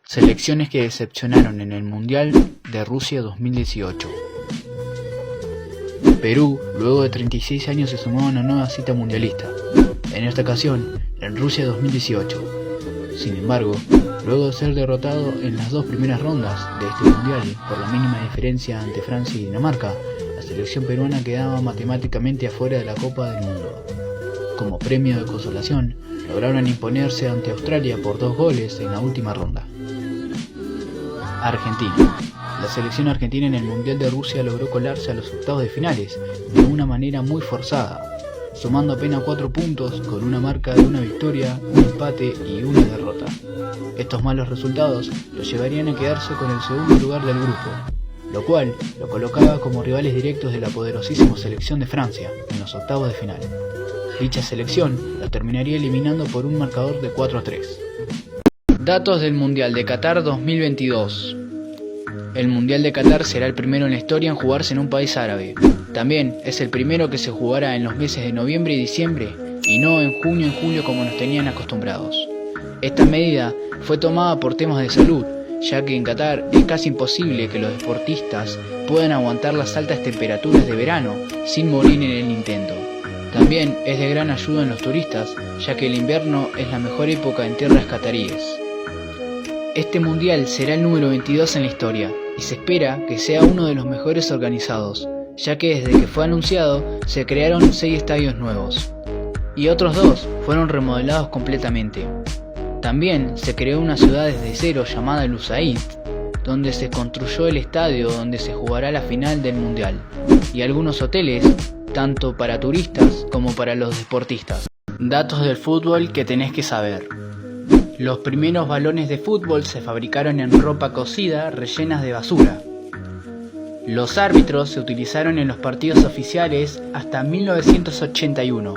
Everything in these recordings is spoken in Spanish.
Selecciones que decepcionaron en el Mundial de Rusia 2018. Perú, luego de 36 años, se sumó a una nueva cita mundialista, en esta ocasión en Rusia 2018. Sin embargo, luego de ser derrotado en las dos primeras rondas de este mundial por la mínima diferencia ante Francia y Dinamarca, la selección peruana quedaba matemáticamente afuera de la Copa del Mundo. Como premio de consolación, lograron imponerse ante Australia por 2 goles en la última ronda. Argentina. La selección argentina en el Mundial de Rusia logró colarse a los octavos de finales de una manera muy forzada, sumando apenas 4 puntos con una marca de una victoria, un empate y una derrota. Estos malos resultados los llevarían a quedarse con el segundo lugar del grupo, lo cual lo colocaba como rivales directos de la poderosísima selección de Francia en los octavos de final. Dicha selección la terminaría eliminando por un marcador de 4-3. Datos del Mundial de Qatar 2022. El Mundial de Qatar será el primero en la historia en jugarse en un país árabe. También es el primero que se jugará en los meses de noviembre y diciembre, y no en junio y julio como nos tenían acostumbrados. Esta medida fue tomada por temas de salud, ya que en Qatar es casi imposible que los deportistas puedan aguantar las altas temperaturas de verano sin morir en el intento. También es de gran ayuda en los turistas, ya que el invierno es la mejor época en tierras cataríes. Este mundial será el número 22 en la historia, y se espera que sea uno de los mejores organizados, ya que desde que fue anunciado se crearon 6 estadios nuevos, y otros 2 fueron remodelados completamente. También se creó una ciudad desde cero llamada Lusail, donde se construyó el estadio donde se jugará la final del mundial, y algunos hoteles, tanto para turistas como para los deportistas. Datos del fútbol que tenés que saber. Los primeros balones de fútbol se fabricaron en ropa cocida rellenas de basura. Los árbitros se utilizaron en los partidos oficiales hasta 1981.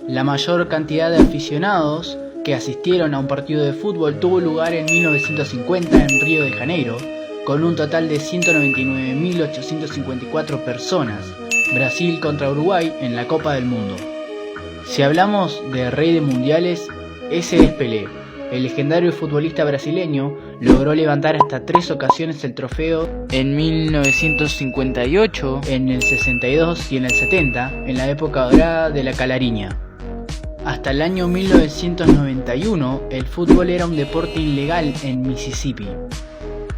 La mayor cantidad de aficionados que asistieron a un partido de fútbol tuvo lugar en 1950 en Río de Janeiro, con un total de 199.854 personas. Brasil contra Uruguay en la Copa del Mundo. Si hablamos de rey de mundiales, ese es Pelé. El legendario futbolista brasileño logró levantar hasta 3 ocasiones el trofeo en 1958, en el 62 y en el 70, en la época dorada de la Calariña. Hasta el año 1991, el fútbol era un deporte ilegal en Mississippi.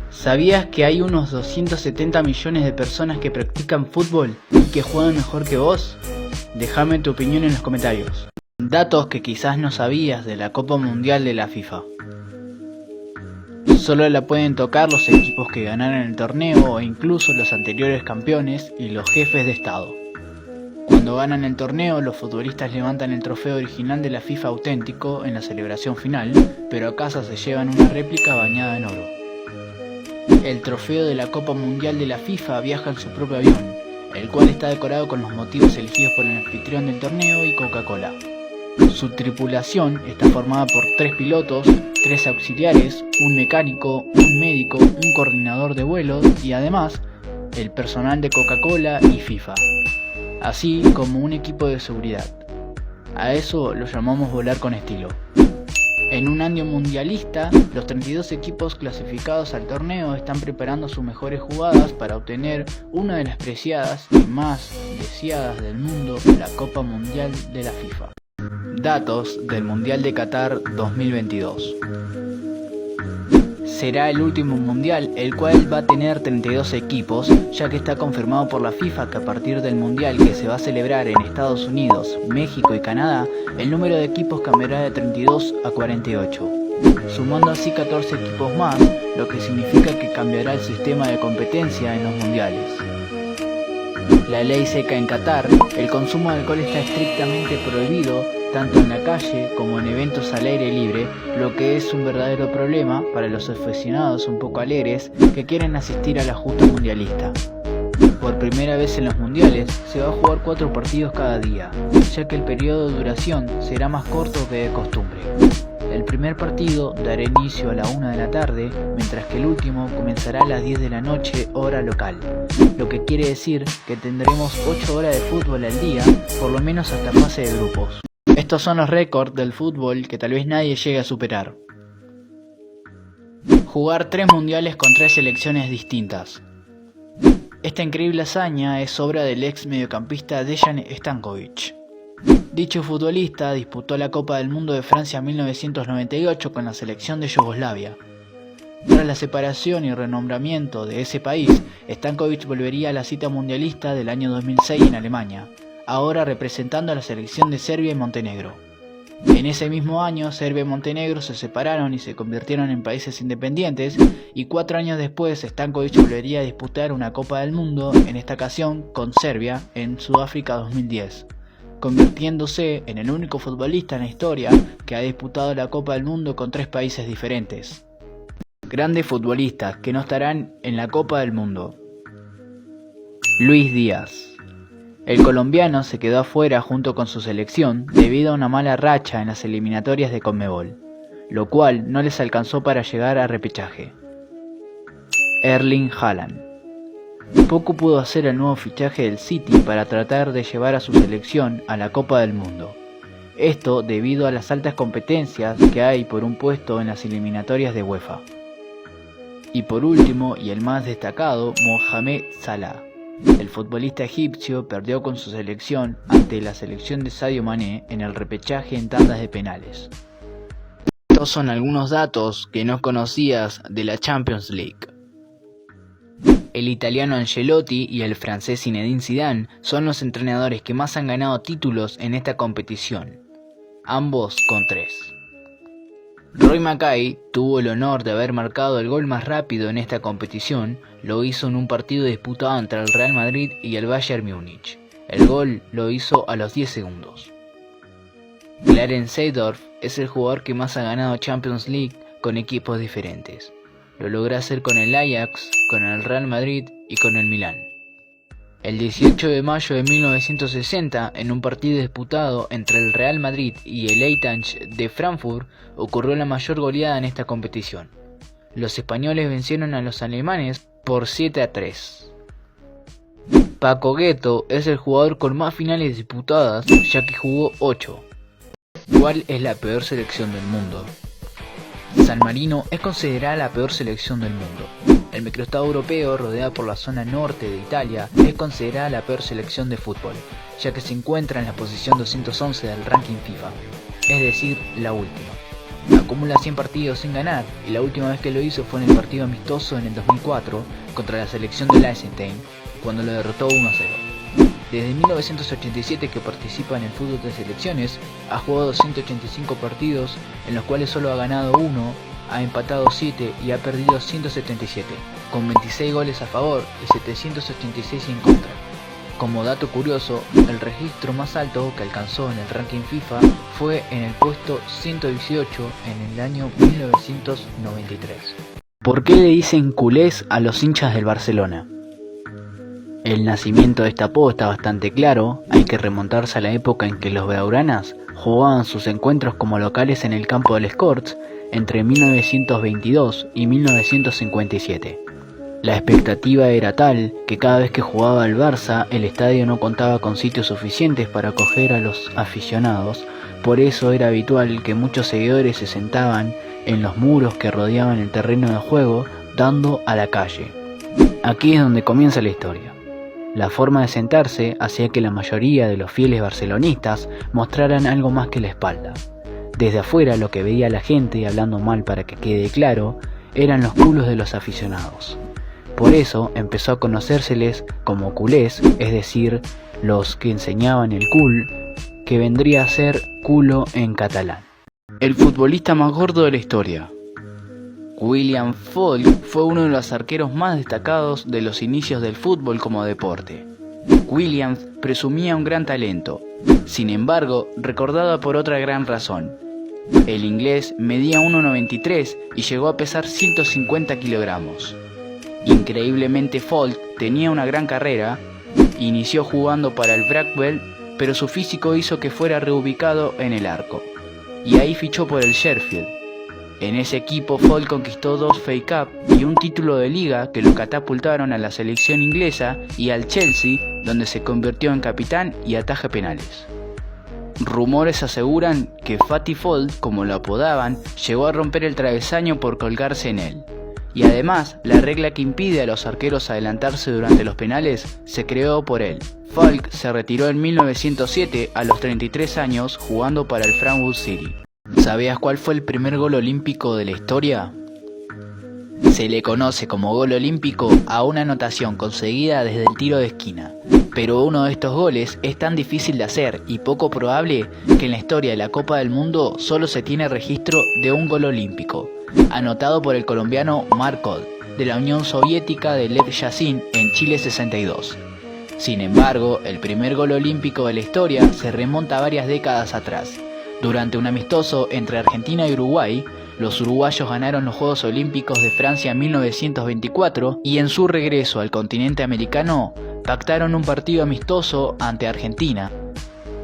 ¿Sabías que hay unos 270 millones de personas que practican fútbol y que juegan mejor que vos? Déjame tu opinión en los comentarios. Datos que quizás no sabías de la Copa Mundial de la FIFA. Solo la pueden tocar los equipos que ganaron el torneo o incluso los anteriores campeones y los jefes de estado. Cuando ganan el torneo, los futbolistas levantan el trofeo original de la FIFA auténtico en la celebración final, pero a casa se llevan una réplica bañada en oro. El trofeo de la Copa Mundial de la FIFA viaja en su propio avión, el cual está decorado con los motivos elegidos por el anfitrión del torneo y Coca-Cola. Su tripulación está formada por 3 pilotos, 3 auxiliares, un mecánico, un médico, un coordinador de vuelo y además el personal de Coca-Cola y FIFA, así como un equipo de seguridad. A eso lo llamamos volar con estilo. En un año mundialista, los 32 equipos clasificados al torneo están preparando sus mejores jugadas para obtener una de las preciadas y más deseadas del mundo, la Copa Mundial de la FIFA. Datos del Mundial de Qatar 2022. Será el último mundial, el cual va a tener 32 equipos, ya que está confirmado por la FIFA que a partir del mundial que se va a celebrar en Estados Unidos, México y Canadá, el número de equipos cambiará de 32 a 48, sumando así 14 equipos más, lo que significa que cambiará el sistema de competencia en los mundiales. La ley seca en Qatar, el consumo de alcohol está estrictamente prohibido, tanto en la calle como en eventos al aire libre, lo que es un verdadero problema para los aficionados un poco alegres que quieren asistir a la justa mundialista. Por primera vez en los mundiales se va a jugar 4 partidos cada día, ya que el periodo de duración será más corto que de costumbre. El primer partido dará inicio a la 1 de la tarde, mientras que el último comenzará a las 10 de la noche, hora local, lo que quiere decir que tendremos 8 horas de fútbol al día, por lo menos hasta fase de grupos. Estos son los récords del fútbol que tal vez nadie llegue a superar. jugar 3 mundiales con 3 selecciones distintas. Esta increíble hazaña es obra del ex mediocampista Dejan Stanković. Dicho futbolista disputó la Copa del Mundo de Francia 1998 con la selección de Yugoslavia. Tras la separación y renombramiento de ese país, Stanković volvería a la cita mundialista del año 2006 en Alemania, ahora representando a la selección de Serbia y Montenegro. En ese mismo año, Serbia y Montenegro se separaron y se convirtieron en países independientes, y 4 años después Stanković volvería a disputar una Copa del Mundo, en esta ocasión con Serbia, en Sudáfrica 2010, convirtiéndose en el único futbolista en la historia que ha disputado la Copa del Mundo con 3 países diferentes. Grandes futbolistas que no estarán en la Copa del Mundo. Luis Díaz. El colombiano se quedó afuera junto con su selección debido a una mala racha en las eliminatorias de Conmebol, lo cual no les alcanzó para llegar a repechaje. Erling Haaland. Poco pudo hacer el nuevo fichaje del City para tratar de llevar a su selección a la Copa del Mundo. Esto debido a las altas competencias que hay por un puesto en las eliminatorias de UEFA. Y por último, y el más destacado, Mohamed Salah. El futbolista egipcio perdió con su selección ante la selección de Sadio Mané en el repechaje en tandas de penales. Estos son algunos datos que no conocías de la Champions League. El italiano Ancelotti y el francés Zinedine Zidane son los entrenadores que más han ganado títulos en esta competición, ambos con 3. Roy Mackay tuvo el honor de haber marcado el gol más rápido en esta competición. Lo hizo en un partido disputado entre el Real Madrid y el Bayern Múnich. El gol lo hizo a los 10 segundos. Clarence Seedorf es el jugador que más ha ganado Champions League con equipos diferentes. Lo logró hacer con el Ajax, con el Real Madrid y con el Milán. El 18 de mayo de 1960, en un partido disputado entre el Real Madrid y el Eintracht de Frankfurt, ocurrió la mayor goleada en esta competición. Los españoles vencieron a los alemanes por 7-3. Paco Ghetto es el jugador con más finales disputadas, ya que jugó 8. ¿Cuál es la peor selección del mundo? San Marino es considerada la peor selección del mundo. El microestado europeo, rodeado por la zona norte de Italia, es considerada la peor selección de fútbol, ya que se encuentra en la posición 211 del ranking FIFA, es decir, la última. Acumula 100 partidos sin ganar, y la última vez que lo hizo fue en el partido amistoso en el 2004 contra la selección de Liechtenstein, cuando lo derrotó 1-0. Desde 1987 que participa en el fútbol de selecciones, ha jugado 185 partidos, en los cuales solo ha ganado 1, ha empatado 7 y ha perdido 177, con 26 goles a favor y 786 en contra. Como dato curioso, el registro más alto que alcanzó en el ranking FIFA fue en el puesto 118 en el año 1993. ¿Por qué le dicen culés a los hinchas del Barcelona? El nacimiento de este apodo está bastante claro. Hay que remontarse a la época en que los blaugranas jugaban sus encuentros como locales en el campo del Escorts entre 1922 y 1957. La expectativa era tal que cada vez que jugaba el Barça, el estadio no contaba con sitios suficientes para acoger a los aficionados. Por eso era habitual que muchos seguidores se sentaban en los muros que rodeaban el terreno de juego, dando a la calle. Aquí es donde comienza la historia. La forma de sentarse hacía que la mayoría de los fieles barcelonistas mostraran algo más que la espalda. Desde afuera lo que veía la gente, hablando mal para que quede claro, eran los culos de los aficionados. Por eso empezó a conocérseles como culés, es decir, los que enseñaban el cul, que vendría a ser culo en catalán. El futbolista más gordo de la historia. William Folk fue uno de los arqueros más destacados de los inicios del fútbol como deporte. Williams presumía un gran talento, sin embargo, recordado por otra gran razón. El inglés medía 1,93 y llegó a pesar 150 kilogramos. Increíblemente Folk tenía una gran carrera, inició jugando para el Blackwell, pero su físico hizo que fuera reubicado en el arco, y ahí fichó por el Sheffield. En ese equipo Folk conquistó 2 FA Cup y un título de liga que lo catapultaron a la selección inglesa y al Chelsea, donde se convirtió en capitán y ataja penales. Rumores aseguran que Fatty Folk, como lo apodaban, llegó a romper el travesaño por colgarse en él. y además la regla que impide a los arqueros adelantarse durante los penales se creó por él. Falk se retiró en 1907 a los 33 años jugando para el Frankfurt City. ¿Sabías cuál fue el primer gol olímpico de la historia? Se le conoce como gol olímpico a una anotación conseguida desde el tiro de esquina, pero uno de estos goles es tan difícil de hacer y poco probable que en la historia de la Copa del Mundo solo se tiene registro de un gol olímpico, anotado por el colombiano Mark Koch, de la Unión Soviética de Lev Yashin en Chile 62. Sin embargo, el primer gol olímpico de la historia se remonta a varias décadas atrás. Durante un amistoso entre Argentina y Uruguay, los uruguayos ganaron los Juegos Olímpicos de Francia en 1924 y en su regreso al continente americano pactaron un partido amistoso ante Argentina.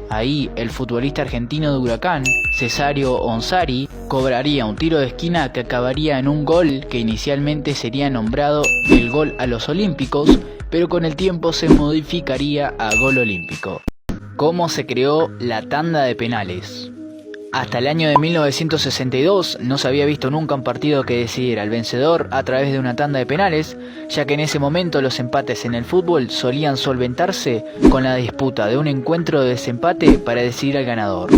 Ahí el futbolista argentino de Huracán, Cesario Onsari, cobraría un tiro de esquina que acabaría en un gol que inicialmente sería nombrado el gol a los Olímpicos, pero con el tiempo se modificaría a gol olímpico. ¿Cómo se creó la tanda de penales? Hasta el año de 1962 no se había visto nunca un partido que decidiera al vencedor a través de una tanda de penales, ya que en ese momento los empates en el fútbol solían solventarse con la disputa de un encuentro de desempate para decidir al ganador.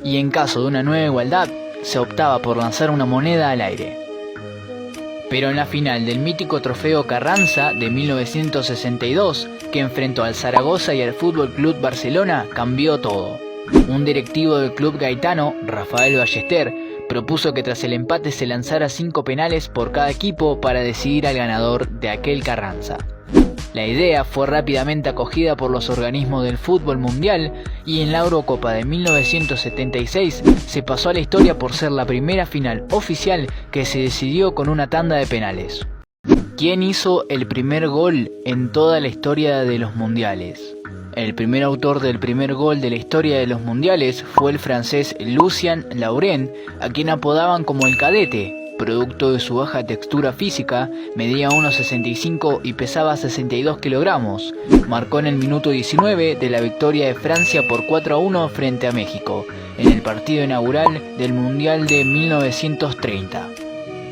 Y en caso de una nueva igualdad, se optaba por lanzar una moneda al aire. Pero en la final del mítico trofeo Carranza de 1962, que enfrentó al Zaragoza y al Fútbol Club Barcelona, cambió todo. Un directivo del club gaetano, Rafael Ballester, propuso que tras el empate se lanzara 5 penales por cada equipo para decidir al ganador de aquel Carranza. La idea fue rápidamente acogida por los organismos del fútbol mundial y en la Eurocopa de 1976 se pasó a la historia por ser la primera final oficial que se decidió con una tanda de penales. ¿Quién hizo el primer gol en toda la historia de los mundiales? El primer autor del primer gol de la historia de los mundiales fue el francés Lucien Laurent, a quien apodaban como el Cadete. Producto de su baja textura física, medía 1,65 y pesaba 62 kilogramos. Marcó en el minuto 19 de la victoria de Francia por 4-1 frente a México, en el partido inaugural del Mundial de 1930.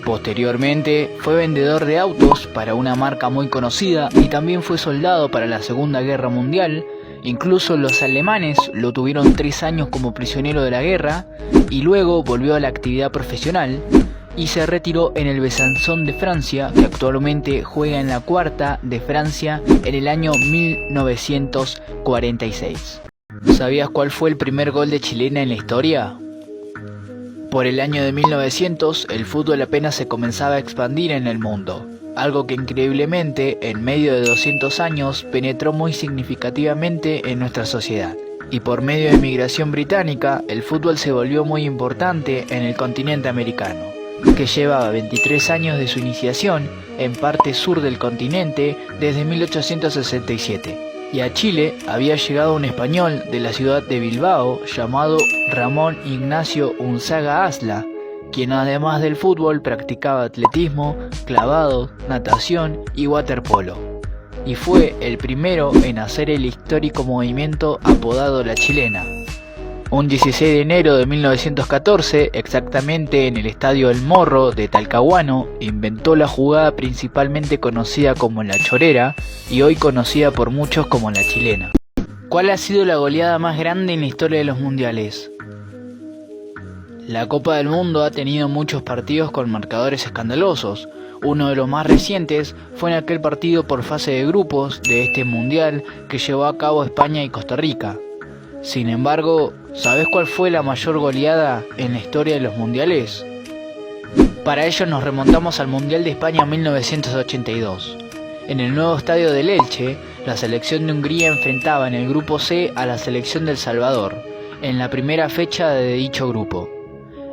Posteriormente fue vendedor de autos para una marca muy conocida y también fue soldado para la Segunda Guerra Mundial. Incluso los alemanes lo tuvieron 3 años como prisionero de la guerra y luego volvió a la actividad profesional y se retiró en el Besançon de Francia, que actualmente juega en la cuarta de Francia en el año 1946. ¿Sabías cuál fue el primer gol de chilena en la historia? Por el año de 1900, el fútbol apenas se comenzaba a expandir en el mundo, algo que increíblemente, en medio de 200 años, penetró muy significativamente en nuestra sociedad. Y por medio de migración británica, el fútbol se volvió muy importante en el continente americano, que llevaba 23 años de su iniciación en parte sur del continente desde 1867. Y a Chile había llegado un español de la ciudad de Bilbao llamado Ramón Ignacio Unzaga Asla, quien además del fútbol practicaba atletismo, clavado, natación y waterpolo. Y fue el primero en hacer el histórico movimiento apodado La Chilena. Un 16 de enero de 1914, exactamente en el Estadio El Morro de Talcahuano, inventó la jugada principalmente conocida como la chorera y hoy conocida por muchos como la chilena. ¿Cuál ha sido la goleada más grande en la historia de los mundiales? La Copa del Mundo ha tenido muchos partidos con marcadores escandalosos. Uno de los más recientes fue en aquel partido por fase de grupos de este mundial que llevó a cabo España y Costa Rica. Sin embargo, ¿sabes cuál fue la mayor goleada en la historia de los mundiales? Para ello nos remontamos al Mundial de España 1982. En el nuevo estadio del Elche, la selección de Hungría enfrentaba en el grupo C a la selección del Salvador, en la primera fecha de dicho grupo.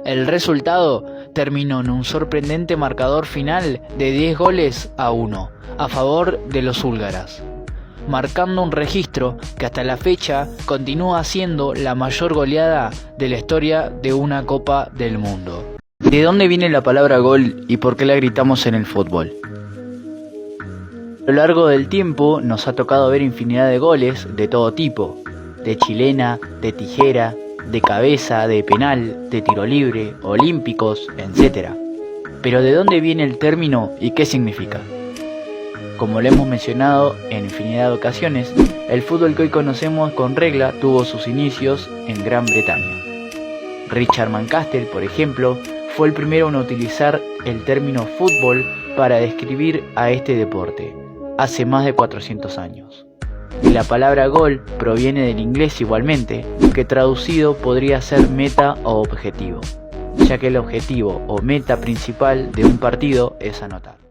El resultado terminó en un sorprendente marcador final de 10-1 a favor de los húngaros, marcando un registro que hasta la fecha continúa siendo la mayor goleada de la historia de una Copa del Mundo. ¿De dónde viene la palabra gol y por qué la gritamos en el fútbol? A lo largo del tiempo nos ha tocado ver infinidad de goles de todo tipo, de chilena, de tijera, de cabeza, de penal, de tiro libre, olímpicos, etc. Pero ¿de dónde viene el término y qué significa? Como lo hemos mencionado en infinidad de ocasiones, el fútbol que hoy conocemos con regla tuvo sus inicios en Gran Bretaña. Richard Mancastle, por ejemplo, fue el primero en utilizar el término fútbol para describir a este deporte, hace más de 400 años. Y la palabra gol proviene del inglés igualmente, que traducido podría ser meta o objetivo, ya que el objetivo o meta principal de un partido es anotar.